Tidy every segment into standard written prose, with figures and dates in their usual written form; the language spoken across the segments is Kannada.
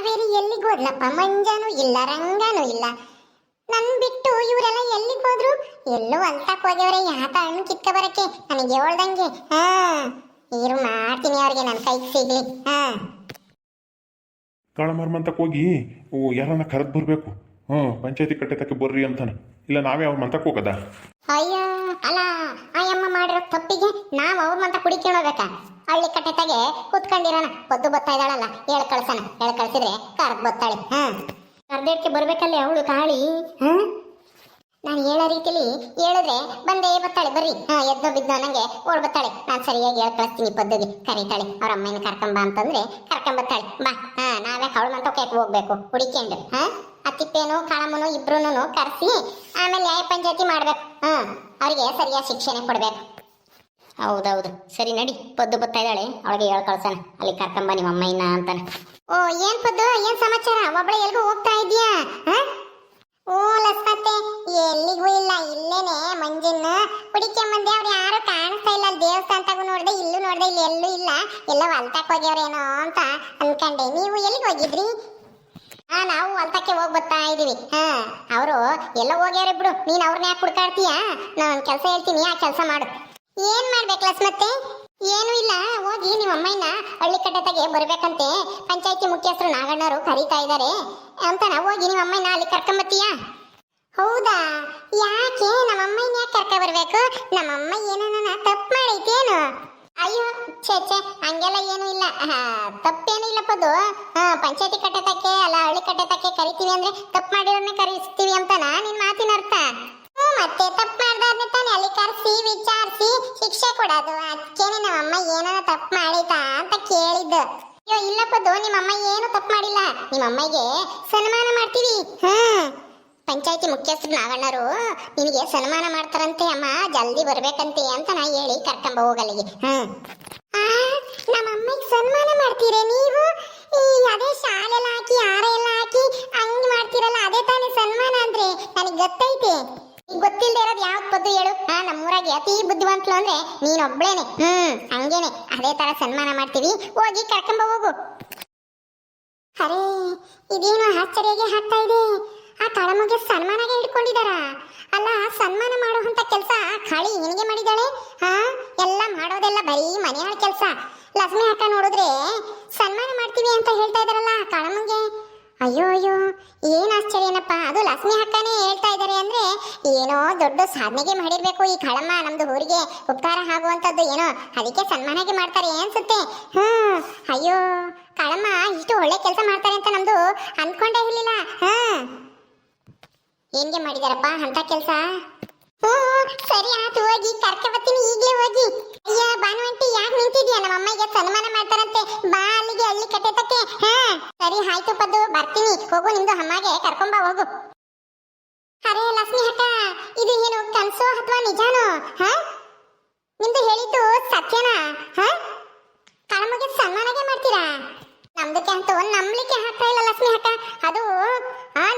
ಕಾವೇರಿ ಎಲ್ಲಿಗೆ ಹೋದ್ಲಪ್ಪ? ಮಂಜಾನು ಇಲ್ಲ, ರಂಗನೂ ಇಲ್ಲ. ನನ್ ಬಿಟ್ಟು ಇವರೆಲ್ಲ ಎಲ್ಲಿಗೆ ಹೋದ್ರು? ಎಲ್ಲೂ ಅಲ್ತಕ್ ಹೋಗ್ಯವ್ರೆ. ಯಾತ ಹಣ್ಣು ಕಿತ್ಕ ಬರಕ್ಕೆ ನನಗೆ ಹೇಳ್ದಂಗೆ. ಇರು ಮಾಡ್ತೀನಿ ಅವ್ರಿಗೆ, ನನ್ನ ಕೈಗೆ ಸಿಗ್ಲಿ. ಕಾಳಮಾರ್ ಹೋಗಿ ಯಾರನ್ನ ಕರೆದು ಬರಬೇಕು. ಪಂಚಾಯತಿ ಕಟ್ಟೆ ತಕ್ಕೆ ಬರ್ರಿ ಅಂತಾನೆ. ಇಲ್ಲ ನಾವೇ ಅವ್ರ ಮಂತಕ್ಕೆ ಹೋಗದ? ಅಯ್ಯ ಅಲ್ಲ, ಆಯಮ್ಮ ಮಾಡಿರೋ ತಪ್ಪಿಗೆ ನಾವ್ ಅವ್ರ ಮಂತ ಕುಡಿಕೊಳ್ಳಬೇಕಾ? ಹಳ್ಳಿ ಕಟ್ಟೆತಾಗೆ ಕೂತ್ಕೊಂಡಿರೋಣ. ಪದ್ದು ಬತ್ತಾ ಇದ್ದಾಳಲ್ಲ, ಹೇಳ್ ಕಳ್ಸೋಣ. ಹೇಳ್ ಕಳ್ಸಿದ್ರೆ ಕರ್ದ್ ಬತ್ತಾಳೆ. ಕರ್ದೇಡ್ಕೆ ಬರ್ಬೇಕಲ್ಲಿ ಅವಳು ಕಾಳಿ. ನಾನು ಹೇಳೋ ರೀತಿಲಿ ಹೇಳಿದ್ರೆ ಬಂದೇ ಬತ್ತಾಳೆ. ಬರ್ರಿ ಎದ್ದೋ ಬಿದ್ದೋ ನಂಗೆ ಓಡ್ ಬತ್ತಾಳೆ. ನಾನು ಸರಿಯಾಗಿ ಹೇಳ್ ಕಳಿಸ್ತೀನಿ. ಪದ್ದುಗೆ ಕರೀತಾಳೆ. ಅವ್ರ ಅಮ್ಮನ ಕರ್ಕೊಂಬ ಅಂತಂದ್ರೆ ಕರ್ಕೊಂಬತ್ತಾಳೆ. ಬಾ ನಾವೇ ಅವಳ ಮಂತಕ್ಕೆ ಹೋಗ್ಬೇಕು ಹುಡಿಕೊಂಡು. ಆ ತಿಪ್ಪೇನು ಕಾಳಮ್ಮನು ಇಬ್ರು ಕರೆಸಿ ಆಮೇಲೆ ನ್ಯಾಯ ಪಂಚಾಯತಿ ಮಾಡ್ಬೇಕು. ಅವ್ರಿಗೆ ಸರಿಯಾದ ಶಿಕ್ಷಣೆ ಕೊಡ್ಬೇಕು. ಹೌದೌದು, ಸರಿ ನಡಿ. ಪದ್ದು ಬತ್ತಾ ಇದ್ದಾಳೆ, ಅವಳಿಗೆ ಹೇಳ್ ಕಳ್ಸೋಣ. ಅಲ್ಲಿ ಕರ್ಕೊಂಬ ನಿಮ್ಮ ಅಮ್ಮ ಇನ್ನ ಅಂತಾನೆ. ಓ ಏನ್ ಪದ್ದು, ಏನ್ ಸಮಾಚಾರ? ಒಬ್ಬಳೆ ಎಲ್ಗೂ ಹೋಗ್ತಾ ಇದೀಯಾ? ಓ ಲಸ್ಮತ್ತೆ, ಎಲ್ಲಿಗೂ ಇಲ್ಲ, ಇಲ್ಲೇನೆ ಮಂಜಿನ ಹುಡಿಕೊಂಬಂದೆ. ಅವ್ರು ಯಾರು ಕಾಣಿಸ್ತಾ ಇಲ್ಲ. ಅಲ್ಲಿ ದೇವಸ್ಥಾನ ತಗೋ ನೋಡ್ದೆ, ಇಲ್ಲೂ ನೋಡ್ದೆ, ಇಲ್ಲಿ ಎಲ್ಲೂ ಇಲ್ಲ. ಎಲ್ಲ ಹೊಲ್ತಕ್ ಹೋಗ್ಯವ್ರೇನೋ ಅಂತ ಅನ್ಕಂಡೆ. ನೀವು ಎಲ್ಲಿಗೆ ಹೋಗಿದ್ರಿ? ನಾವು ಹೊಲ್ತಕ್ಕೆ ಹೋಗಿ ಬರ್ತಾ ಇದೀವಿ. ಅವರು ಎಲ್ಲ ಹೋಗ್ಯಾರ ಬಿಡು. ನೀನ್ ಅವ್ರನ್ನ ಯಾಕೆ ಹುಡ್ಕಾಡ್ತೀಯ? ನಾನು ಕೆಲಸ ಹೇಳ್ತೀನಿ, ಆ ಕೆಲಸ ಮಾಡು. ಏನ್ ಮಾಡ್ಬೇಕು ಲಸ್ಮತ್ತೆ? ಏನು ಇಲ್ಲ, ಹೋಗಿ ನಿಮ್ಮ ಅಮ್ಮಯ್ಯನ ಹಳ್ಳಿ ಕಟ್ಟೆತಾಗೆ ಬರ್ಬೇಕಂತೆ. ಪಂಚಾಯತಿ ಮುಖ್ಯಸ್ಥರು ನಾಗಣ್ಣವರು ಕರೀತಾ ಇದ್ದಾರೆ ಅಂತ ಹೋಗಿ ನಿಮ್ಮ ಅಮ್ಮಯ್ಯನ ಅಲ್ಲಿ ಕರ್ಕೊಂಬತ್ತೀಯಾ? ಹೌದಾ? ಯಾಕೆ ನಮ್ಮ ಅಮ್ಮಯ್ಯನ ಯಾಕೆ ಕರ್ಕ ಬರ್ಬೇಕು? ನಮ್ಮಮ್ಮ ಏನನ್ನ ತಪ್ಪು ಮಾಡೈತೇನು? ಅಯ್ಯೋ ಛೇ ಛೇ, ಹಂಗೆಲ್ಲ ಏನು ಇಲ್ಲ. ತಪ್ಪೇನು ಇಲ್ಲ ಪದ್ದು. ಪಂಚಾಯತಿ ಕಟ್ಟೆತಕ್ಕೆ ಅಲ್ಲ ಹಳ್ಳಿ ಕಟ್ಟೆತಕ್ಕೆ ಕರಿತೀವಿ ಅಂದ್ರೆ ತಪ್ಪು ಮಾಡಿರೋರ್ನೇ ಕರೆಸ್ತೀವಿ ಅಂತನಾ ನಿನ್ ಮಾತಿನ ಅರ್ಥ? ಮತ್ತೆ ತಪ್ಪು ಮಾಡ್ದಾರ್ನೆ ತಾನೆ ಅಲ್ಲಿ ಕರೆಸಿ ವಿಚಾರಿಸಿ ಶಿಕ್ಷೆ ಕೊಡೋದು. ಅದಕ್ಕೇನೆ ನಮ್ಮಮ್ಮ ಏನಾರ ತಪ್ಪು ಮಾಡಿತಾ ಅಂತ ಕೇಳಿದ್ದು. ಅಯ್ಯೋ ಇಲ್ಲ ಪದ್ದು, ನಿಮ್ಮಮ್ಮ ಏನು ತಪ್ಪು ಮಾಡಿಲ್ಲ. ನಿಮ್ಮಮ್ಮಗೆ ಸನ್ಮಾನ ಮಾಡ್ತೀವಿ. ಪಂಚಾಯತಿ ಮುಖ್ಯಸ್ಥರು ನಾಗಣ್ಣರು ನಿನಗೆ ಸನ್ಮಾನ ಮಾಡ್ತಾರಂತೆ. ಅಮ್ಮ ಜಲ್ದಿ ಬರ್ಬೇಕಂತೆ ಅಂತ ನಾ ಹೇಳಿ ಕರ್ಕೊಂಬ ಹೋಗಲ್ಲಿಗೆ. ನಮ್ಮ ಅಮ್ಮಗೆ ಸನ್ಮಾನ ಮಾಡ್ತೀರ ನೀವು? ಅದೇ ಶಾಲೆಲ್ಲ ಹಾಕಿ ಹಾರ ಎಲ್ಲ ಹಾಕಿ ಹಂಗ್ ಮಾಡ್ತೀರಲ್ಲ, ಅದೇ ತಾನೇ ಸನ್ಮಾನ ಅಂದ್ರೆ? ನನಗೆ ಗೊತ್ತೈತೆ. ಗೊತ್ತಿಲ್ಲದೆ ಇರೋದು ಯಾವ್ದು ಪದ್ದು ಹೇಳು? ನಮ್ಮೂರಾಗೆ ಅತಿ ಬುದ್ಧಿವಂತಲು ಅಂದ್ರೆ ನೀನೊಬ್ಳೇನೆ. ಹಂಗೇನೆ ಅದೇ ತರ ಸನ್ಮಾನ ಮಾಡ್ತೀವಿ. ಹೋಗಿ ಕರ್ಕೊಂಬ ಹೋಗು. ಅರೇ ಇದೇನು ಆಶ್ಚರ್ಯಗೆ ಆಗ್ತಾ ಇದೆ. ಆ ಕಾಳಮ್ಮಗೆ ಸನ್ಮಾನಗೆ ಇಟ್ಕೊಂಡಿದಾರ. ಅಲ್ಲ, ಸನ್ಮಾನ ಮಾಡುವಂತ ಕೆಲಸ ಕಾಳಿ ನಿನಗೆ ಮಾಡಿದಾಳೆ? ಎಲ್ಲ ಮಾಡೋದೆಲ್ಲ ಬರೀ ಮನೆಯಾಳ ಕೆಲಸ. ಲಕ್ಷ್ಮಿ ಅಕ್ಕ ನೋಡಿದ್ರೆ ಸನ್ಮಾನ ಮಾಡ್ತೀವಿ ಅಂತ ಹೇಳ್ತಾ ಇದಾರಲ್ಲ ಕಾಳಮ್ಮಗೆ. ಅಯ್ಯೋ ಅಯ್ಯೋ, ಏನ್ ಆಶ್ಚರ್ಯನಪ್ಪ. ಅದು ಲಕ್ಷ್ಮಿ ಅಕ್ಕನೇ ಹೇಳ್ತಾ ಇದ್ದಾರೆ ಅಂದ್ರೆ ಏನೋ ದೊಡ್ಡ ಸಾಧನೆಗೆ ಮಾಡಿರ್ಬೇಕು ಈ ಕಾಳಮ್ಮ. ನಮ್ದು ಊರಿಗೆ ಉಪಕಾರ ಆಗುವಂತದ್ದು ಏನೋ, ಅದಕ್ಕೆ ಸನ್ಮಾನಗೆ ಮಾಡ್ತಾರೆ ಅನ್ಸುತ್ತೆ. ಅಯ್ಯೋ ಕಾಳಮ್ಮ ಇಷ್ಟು ಒಳ್ಳೆ ಕೆಲಸ ಮಾಡ್ತಾರೆ ಅಂತ ನಮ್ದು ಅನ್ಕೊಂಡೇ ಇರ್ಲಿಲ್ಲ. ಏನ್ಗೆ ಮಾಡಿದಾರಪ್ಪ ಅಂತ ಕೆಲಸ? ಸರಿ ಆಯ್ತು, ಹೋಗಿ ಕರ್ಕ ಬರ್ತೀನಿ ಈಗಲೇ ಹೋಗಿ. ಅಯ್ಯ ಭಾನುವಂತಿ ಯಾಕೆ ನಿಂತಿದ್ಯಾ? ನಮ್ಮ ಅಮ್ಮಗೆ ಸನ್ಮಾನ ಮಾಡ್ತಾರಂತೆ, ಬಾ ಅಲ್ಲಿಗೆ ಹಳ್ಳಿ ಕಟ್ಟೆತಕ್ಕೆ. ಸರಿ ಆಯ್ತು ಪದ್ದು, ಬರ್ತೀನಿ. ಹೋಗು, ನಿಮ್ದು ಅಮ್ಮಗೆ ಕರ್ಕೊಂಬ ಹೋಗು. ಅರೇ ಲಕ್ಷ್ಮಿ ಅಕ್ಕ, ಇದು ಏನು ಕನ್ಸೋ ಅಥವಾ ನಿಜಾನೋ? ನಿಮ್ದು ಹೇಳಿದ್ದು ಸತ್ಯನಾ? ಕಾಳಮ್ಮಗೆ ಸನ್ಮಾನಗೆ ಮಾಡ್ತೀರಾ? ನಮ್ದಕ್ಕೆ ಅಂತೂ ನಂಬಲಿಕ್ಕೆ ಆಗ್ತಾ ಇಲ್ಲ ಲಕ್ಷ್ಮಿ ಅಕ್ಕ. ಅದು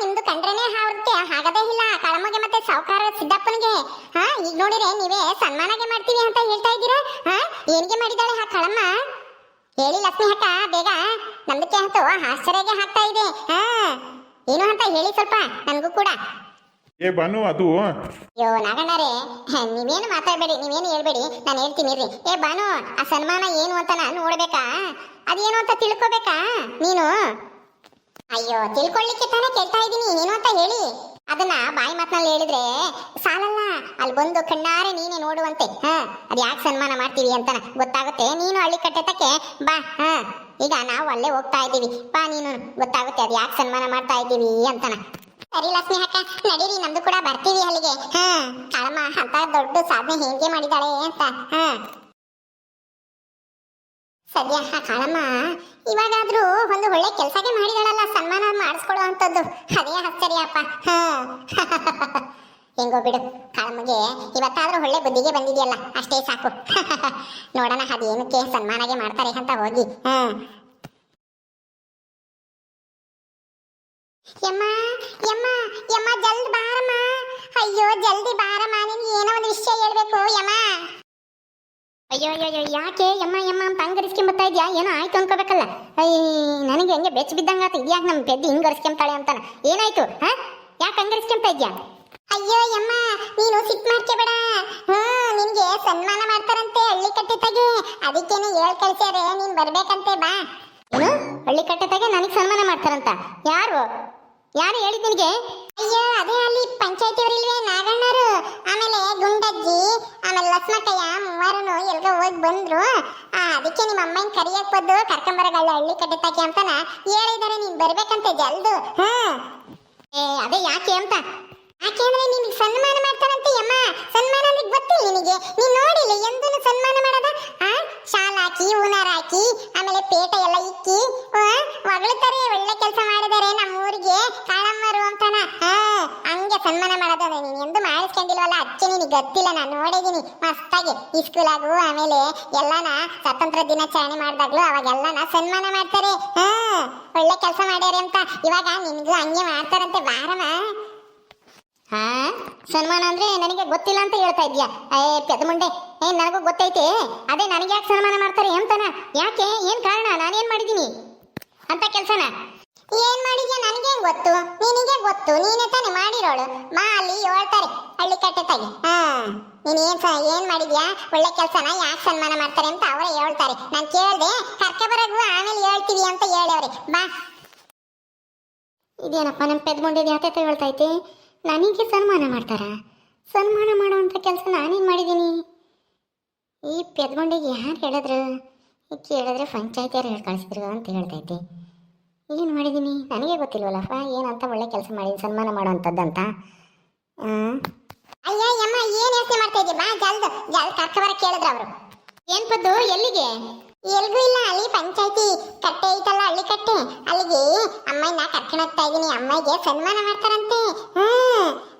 ನಿಮ್ದು ಕಂಡ್ರೇನೆ ಆಗುತ್ತೆ, ಆಗದೇ ಇಲ್ಲ. ಕಾಳಮ್ಮಗೆ ಮತ್ತೆ ಸಾವುಕಾರ ಸಿದ್ದಪ್ಪನಿಗೆ ಈಗ ನೋಡಿದ್ರೆ ನೀವೇ ಸನ್ಮಾನಗೆ ಮಾಡ್ತೀವಿ ಅಂತ ಹೇಳ್ತಾ ಇದ್ದೀರಾ. ಏನಿಗೆ ಮಾಡಿದಾಳೆ ಆ ಕಾಳಮ್ಮ? ಹೇಳಿ ಲಕ್ಷ್ಮಿ ಅಕ್ಕ ಬೇಗ. ನಮ್ದಕ್ಕೆ ಅಂತೂ ಆಶ್ಚರ್ಯಗೆ ಆಗ್ತಾ ಇದೆ. ಏನು ಅಂತ ಹೇಳಿ ಸ್ವಲ್ಪ ನನ್ಗೂ ಕೂಡ. ಏ ಬಾನು, ಅದು ಅಯ್ಯೋ ನಾಗಣ್ಣರೇ, ನೀವೇನು ಮಾತಾಡ್ಬೇಡಿ, ನೀವೇನು ಹೇಳ್ಬೇಡಿ, ನಾನು ಹೇಳ್ತೀನಿ ಇರ್ರಿ. ಏ ಬಾನು, ಆ ಸನ್ಮಾನ ಏನು ಅಂತ ನಾನು ನೋಡ್ಬೇಕಾ? ಅದೇನು ಅಂತ ತಿಳ್ಕೊಬೇಕಾ ನೀನು? ಅಯ್ಯೋ ತಿಳ್ಕೊಳ್ಳಿಕ್ಕೆ ತಾನೇ ಕೇಳ್ತಾ ಇದ್ದೀನಿ, ಏನು ಅಂತ ಹೇಳಿ. ಅದನ್ನ ಬಾಯಿ ಮಾತನಲ್ಲಿ ಹೇಳಿದ್ರೆ ಸಾಲಲ್ಲ, ಅಲ್ಲಿ ಬಂದು ಕಣ್ಣಾರೆ ನೀನೆ ನೋಡುವಂತೆ. ಅದ್ ಯಾಕೆ ಸನ್ಮಾನ ಮಾಡ್ತೀವಿ ಅಂತ ಗೊತ್ತಾಗುತ್ತೆ. ನೀನು ಹಳ್ಳಿ ಕಟ್ಟೆತಕ್ಕೆ ಬಾ. ಈಗ ನಾವು ಅಲ್ಲೇ ಹೋಗ್ತಾ ಇದ್ದೀವಿ, ಬಾ ನೀನು, ಗೊತ್ತಾಗುತ್ತೆ ಅದ್ ಯಾಕೆ ಸನ್ಮಾನ ಮಾಡ್ತಾ ಇದ್ದೀವಿ ಅಂತನ. ಸರಿ ಲಕ್ಷ್ಮಿ ಅಕ್ಕ, ನಡೀರಿ, ನಮ್ದು ಕೂಡ ಬರ್ತೀವಿ ಅಲ್ಲಿಗೆ. ಕಾಳಮ್ಮ ಅಂತ ದೊಡ್ಡ ಸಾಧನೆ ಹೇಗೆ ಮಾಡಿದಾಳೆ ಅಂತ. ಸದ್ಯ ಕಾಳಮ್ಮ ಇವಾಗಾದ್ರೂ ಒಂದು ಒಳ್ಳೆ ಕೆಲಸಕ್ಕೆ ಮಾಡಿದಾಳಲ್ಲ, ಸನ್ಮಾನ ಮಾಡಿಸ್ಕೊಳ್ಳೋ ಅಂತದ್ದು. ಅದೇ ಆಶ್ಚರ್ಯಪ್ಪ. ಹೆಂಗೋ ಬಿಡು, ಕಾಳಮ್ಮಗೆ ಇವತ್ತಾದ್ರೂ ಒಳ್ಳೆ ಬುದ್ಧಿಗೆ ಬಂದಿದೆಯಲ್ಲ, ಅಷ್ಟೇ ಸಾಕು. ನೋಡೋಣ ಅದೇನಕ್ಕೆ ಸನ್ಮಾನಗೆ ಮಾಡ್ತಾರೆ ಅಂತ ಹೋಗಿ. ಯಮ್ಮ ಯಮ್ಮ ಯಮ್ಮ, ಜಲ್ದಿ ಬಾರಮ್ಮ. ಅಯ್ಯೋ ಜಲ್ದಿ ಬಾರಮ್ಮ, ನಿನ್ಗೆ ಏನೋ ಒಂದು ವಿಷಯ ಹೇಳ್ಬೇಕು ಯಮ್ಮ. ಅಯ್ಯೋ ಅಯ್ಯೋ ಅಯ್ಯೋ, ಯಾಕೆ ಯಮ್ಮ ಯಮ್ಮ ಅಂತ ಹಂಗರಿಸ್ಕೊಂಬತ್ತಾ ಇದ್ಯಾ? ಏನೋ ಆಯ್ತು ಅನ್ಕೋಬೇಕಲ್ಲ. ನನಗೆ ಹಂಗೆ ಬೆಚ್ಚ ಬಿದ್ದಂಗಾತ. ಇದ್ಯಾಕೆ ನಮ್ಮ ಪೆದ್ದಿ ಹಿಂಗರಿಸ್ಕೊಂತಾಳೆ ಅಂತಾನ? ಏನಾಯ್ತು ಹಾ? ಯಾಕೆ ಹಂಗರಿಸ್ಕೊಂತ ಇದ್ಯಾ? ಅಯ್ಯೋ ಯಮ್ಮ, ನೀನು ಸಿಟ್ ಮಾಡ್ಕೋಬೇಡ. ನಿನ್ಗೆ ಸನ್ಮಾನ ಮಾಡ್ತಾರಂತೆ ಹಳ್ಳಿ ಕಟ್ಟಿತಾಗೆ, ಅದಕ್ಕೇನೆ ಹೇಳ್ ಕಳ್ಸ್ಯಾರೆ ನೀನ್ ಬರ್ಬೇಕಂತೆ. ಬಾ. ಏನು ಹಳ್ಳಿ ಕಟ್ಟಿತಾಗೆ ನನಗೆ ಸನ್ಮಾನ ಮಾಡ್ತಾರಂತ? ಯಾರು ಯಾರು ಹೇಳಿದ್ ನಿನಗೆ? ಅಯ್ಯೋ ಅದೇ ಅಲ್ಲಿ ಪಂಚಾಯತಿಯವರಿಲ್ವೇ, ನಾಗಣ್ಣರು, ಆಮೇಲೆ ಗುಂಡಜ್ಜಿ, ಆಮೇಲೆ ಲಕ್ಷ್ಮಕ್ಕಯ್ಯ, ಮೂವರನು ಎಲ್ಗೋ ಹೋಗಿ ಬಂದ್ರು. ಅದಕ್ಕೆ ನಿಮ್ಮ ಅಮ್ಮನ ಕರಿಯಕ್ ಬಂದು ಕರ್ಕೊಂಬರಗಲ್ಲ ಹಳ್ಳಿ ಕಟ್ಟಿತಾಕೆ ಅಂತಾನ ಹೇಳಿದಾರೆ. ನೀನ್ ಬರ್ಬೇಕಂತೆ ಜಲ್ದು. ಅದೇ ಯಾಕೆ ಅಂತ? ಯಾಕೆಂದ್ರೆ ನಿನಗೆ ಸನ್ಮಾನ ಮಾಡ್ತಾರಂತೆ ಯಮ್ಮ. ಸನ್ಮಾನ ಅಂದ್ರೆ ಗೊತ್ತಿಲ್ಲ ನಿನಗೆ? ನೀನ್ ನೋಡಿಲ್ಲ ಎಂದೂ ಸನ್ಮಾನ ಮಾಡದ? ಶಾಲ್ ಹಾಕಿ ಹೂನಾರ ಹಾಕಿ ಆಮೇಲೆ ಪೇಟ ಎಲ್ಲ ಇಕ್ಕಿ ಹೊಗಳ್ತಾರೆ. ಒಳ್ಳೆ ಕೆಲಸ ಮಾಡಿದಾರೆ ನಮ್ಮೂರಿಗೆ ಕಾಳಮ್ಮರು ಅಂತಾನ. ಹಂಗೆ ಸನ್ಮಾನ ಮಾಡೋದ? ನೀನ್ ಎಂದು ಮಾಡಿಸ್ಕೊಂಡಿಲ್ವಲ್ಲ, ಅಚ್ಚೆ ನಿನಗೆ ಗೊತ್ತಿಲ್ಲ. ನಾನು ನೋಡಿದೀನಿ ಮಸ್ತಾಗಿ ಈ ಸ್ಕೂಲಾಗು ಆಮೇಲೆ ಎಲ್ಲಾನ ಸ್ವಾತಂತ್ರ್ಯ ದಿನಾಚರಣೆ ಮಾಡಿದಾಗ್ಲು ಅವಾಗೆಲ್ಲನ ಸನ್ಮಾನ ಮಾಡ್ತಾರೆ. ಒಳ್ಳೆ ಕೆಲಸ ಮಾಡ್ಯಾರೆ ಅಂತ. ಇವಾಗ ನಿನ್ಗೂ ಹಂಗೆ ಮಾಡ್ತಾರಂತೆ. ಬಾರಮ್ಮ. ಸನ್ಮಾನ ಅಂದ್ರೆ ನನಗೆ ಗೊತ್ತಿಲ್ಲ ಅಂತ ಹೇಳ್ತಾ ಇದ್ಯಾ? ಪೆದ ಮುಂಡೆ, ನನಗೂ ಗೊತ್ತೈತೆ. ಅದೇ ನನಗೆ ಯಾಕೆ ಸನ್ಮಾನ ಮಾಡ್ತಾರೆ ಅಂತಾನ? ಯಾಕೆ? ಏನ್ ಕಾರಣ? ನಾನೇನ್ ಮಾಡಿದೀನಿ ಅಂತ ಕೆಲ್ಸನ? ಏನ್ ಮಾಡಿದ್ಯಾ ನನಗೆ ಗೊತ್ತು, ನಿನಗೆ ಗೊತ್ತು. ನೀನೇ ತಾನೇ ಮಾಡಿರೋಳು. ಮಾ ಅಲ್ಲಿ ಹೇಳ್ತಾರೆ ಹಳ್ಳಿ ಕಟ್ಟೆತಾಗಿ. ನೀನ್ ಏನ್ ಮಾಡಿದ್ಯಾ ಒಳ್ಳೆ ಕೆಲ್ಸನ? ಯಾಕೆ ಸನ್ಮಾನ ಮಾಡ್ತಾರೆ ಅಂತ ಅವರೇ ಹೇಳ್ತಾರೆ. ನಾನು ಕೇಳ್ದೆ, ಕರ್ಕ ಬರಗು ಆಮೇಲೆ ಹೇಳ್ತೀವಿ ಅಂತ ಹೇಳವ್ರೆ. ಬಾ. ಇದೇನಪ್ಪ ನಮ್ಮ ಪೆದ್ ಮುಂಡೆ ಯಾಕೆ ಹೇಳ್ತೈತೆ? ನನಗೆ ಸನ್ಮಾನ ಮಾಡ್ತಾರ? ಸನ್ಮಾನ ಮಾಡುವಂಥ ಕೆಲಸ ನಾನೇನು ಮಾಡಿದ್ದೀನಿ? ಈ ಪೆದ್ಗೊಂಡಿಗೆ ಯಾರು ಹೇಳಿದ್ರು? ಕೇಳಿದ್ರೆ ಪಂಚಾಯತಿಯವ್ರು ಹೇಳಿ ಕಳಿಸಿದ್ರು ಅಂತ ಹೇಳ್ತೈತಿ. ಏನು ಮಾಡಿದ್ದೀನಿ ನನಗೆ ಗೊತ್ತಿಲ್ವಲ್ಲಪ್ಪ. ಏನಂತ ಒಳ್ಳೆ ಕೆಲಸ ಮಾಡಿದ್ದೀನಿ ಸನ್ಮಾನ ಮಾಡುವಂಥದ್ದಂತ. ಅಯ್ಯ ಯಮ್ಮ, ಏನು ಯೋಚನೆ ಮಾಡ್ತಾ ಇದ್ದೀವಿ? ಬಾ ಜಲ್ದು ಕರ್ಕಬರ ಕೇಳಿದ್ರು ಅವರು. ಏನು ಪದ್ದು? ಎಲ್ಲಿಗೆ? ಎಲ್ಗೂ ಇಲ್ಲ, ಅಲ್ಲಿ ಪಂಚಾಯತಿ ಕಟ್ಟೆ ಐತಲ್ಲ ಹಳ್ಳಿ ಕಟ್ಟೆ, ಅಲ್ಲಿಗೆ ಅಮ್ಮಯ್ಯನ ಕರ್ಕೊಂಡು ಹೋಗ್ತಾ ಇದೀನಿ. ಅಮ್ಮಗೆ ಸನ್ಮಾನ ಮಾಡ್ತಾರಂತೆ.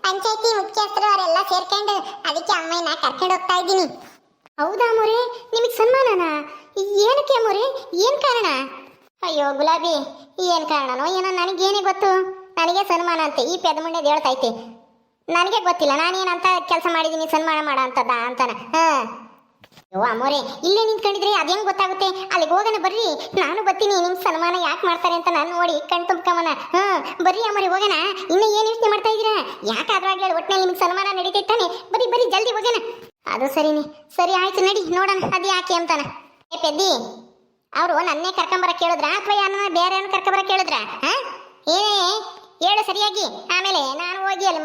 ಪಂಚಾಯತಿ ಮುಖ್ಯಸ್ಥರು ಅವರೆಲ್ಲ ಸೇರ್ಕೊಂಡು ಅದಕ್ಕೆ ಅಮ್ಮಯ್ಯನ ಕರ್ಕೊಂಡು ಹೋಗ್ತಾ ಇದ್ದೀನಿ. ಹೌದಾ ಮೋರೆ, ನಿಮಗೆ ಸನ್ಮಾನನಾ? ಏನಕ್ಕೆ ಮೋರೆ? ಏನ್ ಕಾರಣ? ಅಯ್ಯೋ ಗುಲಾಬಿ, ಏನ್ ಕಾರಣನೋ ಏನೋ ನನಗೇನೇ ಗೊತ್ತು. ನನಗೆ ಸನ್ಮಾನ ಅಂತೆ ಈ ಪೆದ ಮುಂಡೆದು ಹೇಳ್ತೈತೆ. ನನಗೆ ಗೊತ್ತಿಲ್ಲ ನಾನೇನಂತ ಕೆಲಸ ಮಾಡಿದ್ದೀನಿ ಸನ್ಮಾನ ಮಾಡೋ ಅಂತದ ಅಂತಾನ. ಯೋ ಅಮ್ಮೋರೆ, ಇಲ್ಲೇ ನಿಂತ್ಕೊಂಡಿದ್ರೆ ಅದ್ ಹೆಂಗ್ ಗೊತ್ತಾಗುತ್ತೆ? ಅಲ್ಲಿಗೆ ಹೋಗೋಣ ಬರ್ರಿ, ನಾನು ಬರ್ತೀನಿ. ನಿಮ್ ಸನ್ಮಾನ ಯಾಕೆ ಮಾಡ್ತಾರೆ ಅಂತ ನಾನು ನೋಡಿ ಕಣ್ ತುಂಬ್ಕವನ. ಬರ್ರಿ ಅಮ್ಮೋರೆ ಹೋಗೋಣ. ಇನ್ನು ಏನ್ ಯೋಚನೆ ಮಾಡ್ತಾ ಇದ್ದೀರಾ? ಯಾಕಾದ್ರೂ ಆಗ್ಲಿ ಒಟ್ಟಿನಲ್ಲಿ ನಿಮ್ಗೆ ಸನ್ಮಾನ ನಡೀತೈತಾನೆ. ಬರ್ರಿ ಬರ್ರಿ ಜಲ್ದಿ ಹೋಗೋಣ. ಅದು ಸರಿನಿ, ಸರಿ ಆಯ್ತು ನಡಿ ನೋಡೋಣ ಅದು ಯಾಕೆ ಅಂತಾನ. ಪೆದ್ದಿ, ಅವರು ನನ್ನೇ ಕರ್ಕೊಂಬರ ಕೇಳಿದ್ರ ಅಥವಾ ಯಾರನ್ನ ಬೇರೆ ಕರ್ಕೊಂಬರ ಕೇಳಿದ್ರ? ಹೇಳು ಸರಿಯಾಗಿ. ಆಮೇಲೆ ನಾನು ಹೋಗಿ ಅಲ್ಲಿ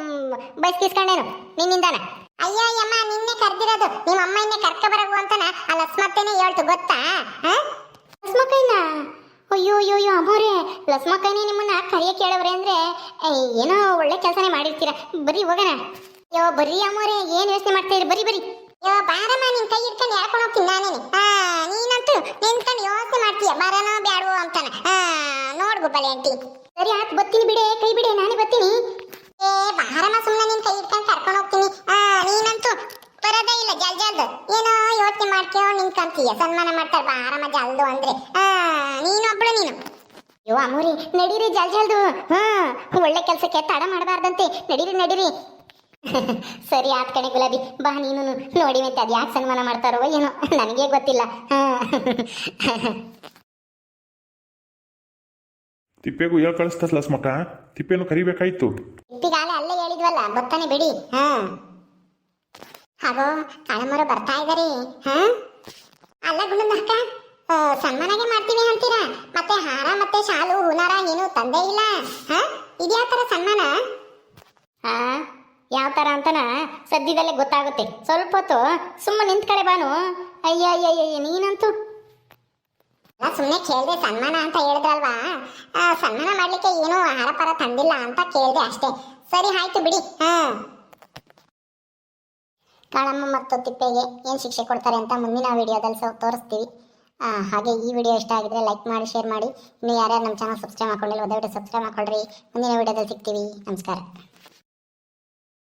ಬೈಸ್ಕಿಸ್ಕೊಂಡೇನು ನಿನ್ನಿಂದಾನ? ಅಯ್ಯೋ ಯಮ್ಮ, ನಿನ್ನೆ ಕರ್ದಿರೋದು ನಿಮ್ಮ ಅಮ್ಮ ಇನ್ನೇ ಕರ್ಕ ಬರಗು ಅಂತಾನ. ಆ ಲಸ್ಮಕ್ಕನೇ ಹೇಳ್ತು ಗೊತ್ತಾ? ಲಸ್ಮಕ್ಕಯ್ಯನ? ಅಯ್ಯೋ ಅಯ್ಯೋ ಅಯ್ಯೋ ಅಮ್ಮೋರೆ, ಲಸ್ಮಕ್ಕಯ್ಯನೇ ನಿಮ್ಮನ್ನ ಕರಿಯ ಕೇಳವ್ರೆ ಅಂದ್ರೆ ಏನೋ ಒಳ್ಳೆ ಕೆಲಸನೇ ಮಾಡಿರ್ತೀರ. ಬರ್ರಿ ಹೋಗೋಣ. ಅಯ್ಯೋ ಬರ್ರಿ ಅಮ್ಮೋರೆ, ಏನ್ ಯೋಚನೆ ಮಾಡ್ತಾ ಇದ್ರಿ? ಬರ್ರಿ ಬರ್ರಿ. ಅಯ್ಯೋ ಬಾರಮ್ಮ, ನಿನ್ ಕೈ ಇಟ್ಕೊಂಡು ಹೇಳ್ಕೊಂಡು ಹೋಗ್ತೀನಿ ನಾನೇನೆ. ನೀನಂತೂ ನಿಂತ್ಕೊಂಡು ಯೋಚನೆ ಮಾಡ್ತೀಯ ಬರನೋ ಬ್ಯಾಡವೋ ಅಂತಾನ. ನೋಡ್ಗು ಬಲೆ ಅಂಟಿ. ಸರಿ ಆಯ್ತು ಬರ್ತೀನಿ ಬಿಡೆ, ಕೈ ಬಿಡೆ, ನಾನೇ ಬರ್ತೀನಿ. ಬಾರಮ್ಮ, ಸುಮ್ಮನೆ ನಿನ್ ಕೈ ಇಟ್ಕೊಂಡು ಕರ್ಕೊಂಡು ಹೋಗ್ತೀನಿ. ನೀನಂತೂ ಬರೋದೇ ಇಲ್ಲ ಜಲ್ದು. ಏನೋ ಯೋಚನೆ ಮಾಡ್ಕೊಂಡು ನಿಂತ್ಕೊಂತೀಯ. ಸನ್ಮಾನ ಮಾಡ್ತಾರೆ ಬಾರಮ್ಮ ಜಲ್ದು ಅಂದ್ರೆ ನೀನೊಬ್ಳು ನೀನು. ಅಯ್ಯೋ ಅಮ್ಮೂರಿ ನಡೀರಿ ಜಲ್ದು. ಒಳ್ಳೆ ಕೆಲಸಕ್ಕೆ ತಡ ಮಾಡಬಾರ್ದಂತೆ. ನಡೀರಿ. ಸರಿ ಆತ್ ಕಣೆ ಗುಲಾಬಿ, ಬಾ ನೀನು ನೋಡಿ ಮತ್ತೆ ಅದು ಯಾಕೆ ಸನ್ಮಾನ ಮಾಡ್ತಾರೋ ಏನೋ ನನಗೆ ಗೊತ್ತಿಲ್ಲ. ತಿಪ್ಪೆಗೂ ಹೇಳ್ ಕಳಿಸ್ತಲ್ಲ ಲಸ್ಮಕ್ಕ, ತಿಪ್ಪೇನು ಕರಿಬೇಕಾಯ್ತು. ತಿಪ್ಪಿಗಾಲೆ ಅಲ್ಲೇ ಹೇಳಿದ್ವಲ್ಲ, ಗೊತ್ತಾನೆ ಬಿಡಿ. ಹಾಗೋ ಕಾಳಮ್ಮರು ಬರ್ತಾ ಇದಾರೆ. ಅಲ್ಲ ಗುಂಡನ ಅಕ್ಕ, ಸನ್ಮಾನಗೆ ಮಾಡ್ತೀವಿ ಅಂತೀರಾ, ಮತ್ತೆ ಹಾರ ಮತ್ತೆ ಶಾಲು ಹುನಾರ ಏನು ತಂದೆ ಇಲ್ಲ? ಇದ್ಯಾವ ತರ ಸನ್ಮಾನ? ಯಾವ ತರ ಅಂತನ ಸದ್ಯದಲ್ಲೇ ಗೊತ್ತಾಗುತ್ತೆ. ಸ್ವಲ್ಪ ಹೊತ್ತು ಸುಮ್ಮನೆ ನಿಂತ್ ಕಡೆ ಬಾನು. ಅಯ್ಯ ನೀನಂತೂ ಸುಮ್ಮನೆ ಕೇಳಿದೆ. ಸನ್ಮಾನ ಅಂತ ಹೇಳಿದ್ರಲ್ವಾ, ಸನ್ಮಾನ ಮಾಡ್ಲಿಕ್ಕೆ ಏನು ಆಹಾರ ಪರ ತಂದಿಲ್ಲ ಅಂತ ಕೇಳಿದೆ ಅಷ್ಟೇ. ಸರಿ ಆಯ್ತು ಬಿಡಿ. ಕಾಳಮ್ಮ ಮತ್ತು ತಿಪ್ಪೆಗೆ ಏನು ಶಿಕ್ಷೆ ಕೊಡ್ತಾರೆ ಅಂತ ಮುಂದಿನ ವಿಡಿಯೋದಲ್ಲಿ ತೋರಿಸ್ತೀವಿ. ಹಾಗೆ ಈ ವಿಡಿಯೋ ಇಷ್ಟ ಆಗಿದ್ರೆ ಲೈಕ್ ಮಾಡಿ, ಶೇರ್ ಮಾಡಿ. ಇನ್ನು ಯಾರ್ಯಾರು ನಮ್ಮ ಚಾನಲ್ ಸಬ್ಸ್ಕ್ರೈಬ್ ಮಾಡ್ಕೊಂಡಿಲ್ಲ ದಯವಿಟ್ಟು ಸಬ್ಸ್ಕ್ರೈಬ್ ಮಾಡ್ಕೊಳ್ರಿ. ಮುಂದಿನ ವಿಡಿಯೋದಲ್ಲಿ ಸಿಗ್ತೀವಿ. ನಮಸ್ಕಾರ.